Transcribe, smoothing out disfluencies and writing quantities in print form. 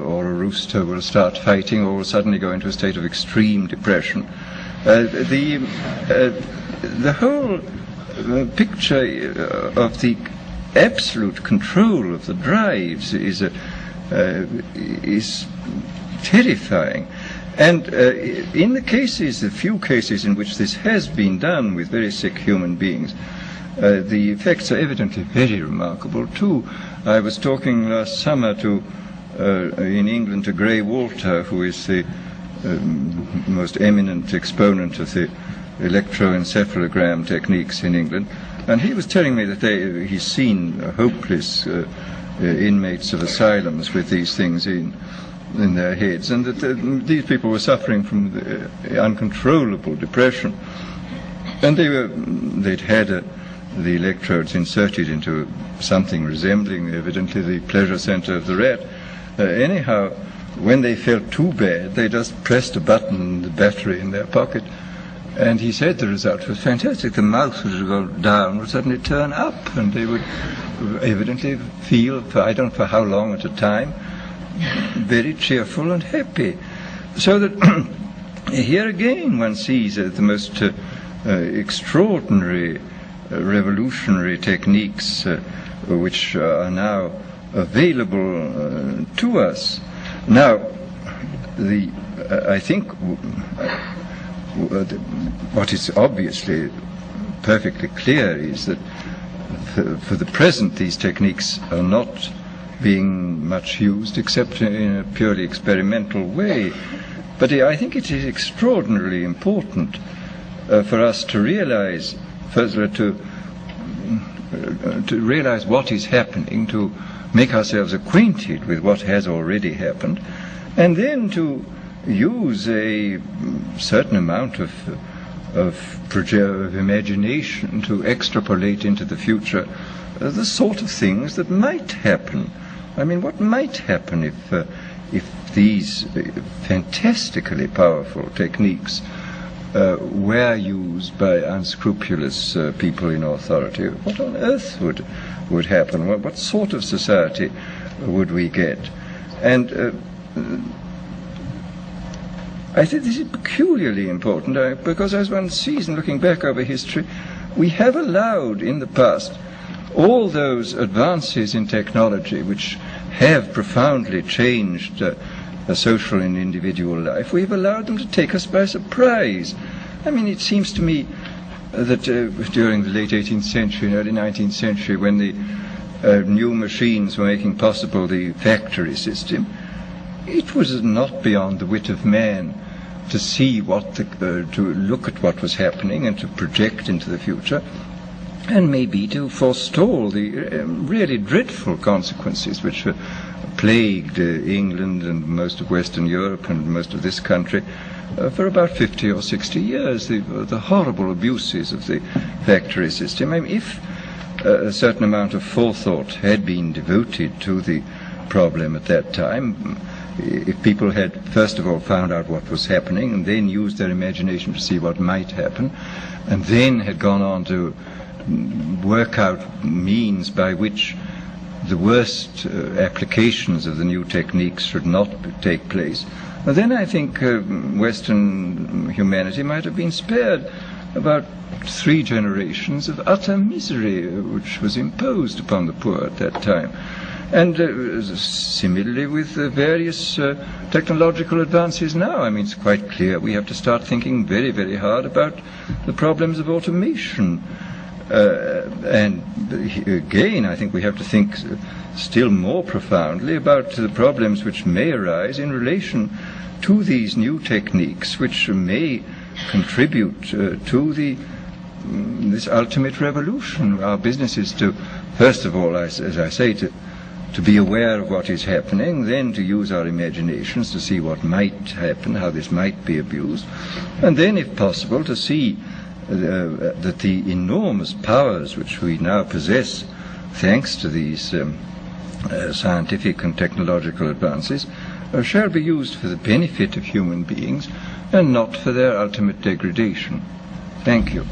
or a rooster will start fighting or will suddenly go into a state of extreme depression. The whole picture of the absolute control of the drives is terrifying. And in the few cases in which this has been done with very sick human beings, the effects are evidently very remarkable too. I was talking last summer in England to Grey Walter, who is the most eminent exponent of the electroencephalogram techniques in England, and he was telling me that he's seen hopeless inmates of asylums with these things in their heads, and that these people were suffering from uncontrollable depression, and they'd had the electrodes inserted into something resembling evidently the pleasure center of the rat. Anyhow, when they felt too bad, they just pressed a button and the battery in their pocket, and he said the result was fantastic. The mouth would go down, would suddenly turn up, and they would evidently feel, I don't know for how long at a time, very cheerful and happy. So that here again one sees the most extraordinary revolutionary techniques which are now available to us. Now, I think what is obviously perfectly clear is that for the present these techniques are not being much used except in a purely experimental way. But I think it is extraordinarily important for us to realize, first to realize what is happening, to make ourselves acquainted with what has already happened, and then to use a certain amount of imagination to extrapolate into the future the sort of things that might happen. I mean, what might happen if these fantastically powerful techniques were used by unscrupulous people in authority? What on earth would happen? What sort of society would we get? And I think this is peculiarly important because, as one sees in looking back over history, we have allowed in the past all those advances in technology which have profoundly changed social and individual life. We've allowed them to take us by surprise. I mean, it seems to me that during the late 18th century and early 19th century, when the new machines were making possible the factory system, it was not beyond the wit of man to see to look at what was happening and to project into the future, and maybe to forestall the really dreadful consequences which plagued England and most of Western Europe and most of this country for about 50 or 60 years, the horrible abuses of the factory system. I mean, if a certain amount of forethought had been devoted to the problem at that time, if people had first of all found out what was happening and then used their imagination to see what might happen, and then had gone on to work out means by which the worst applications of the new techniques should not take place, then I think Western humanity might have been spared about 3 generations of utter misery which was imposed upon the poor at that time. And similarly with various technological advances now. I mean, it's quite clear we have to start thinking very, very hard about the problems of automation. And again, I think we have to think still more profoundly about the problems which may arise in relation to these new techniques, which may contribute to this ultimate revolution. Our business is to, first of all, as I say, to be aware of what is happening, then to use our imaginations to see what might happen, how this might be abused, and then, if possible, to see that the enormous powers which we now possess, thanks to these scientific and technological advances, shall be used for the benefit of human beings and not for their ultimate degradation. Thank you.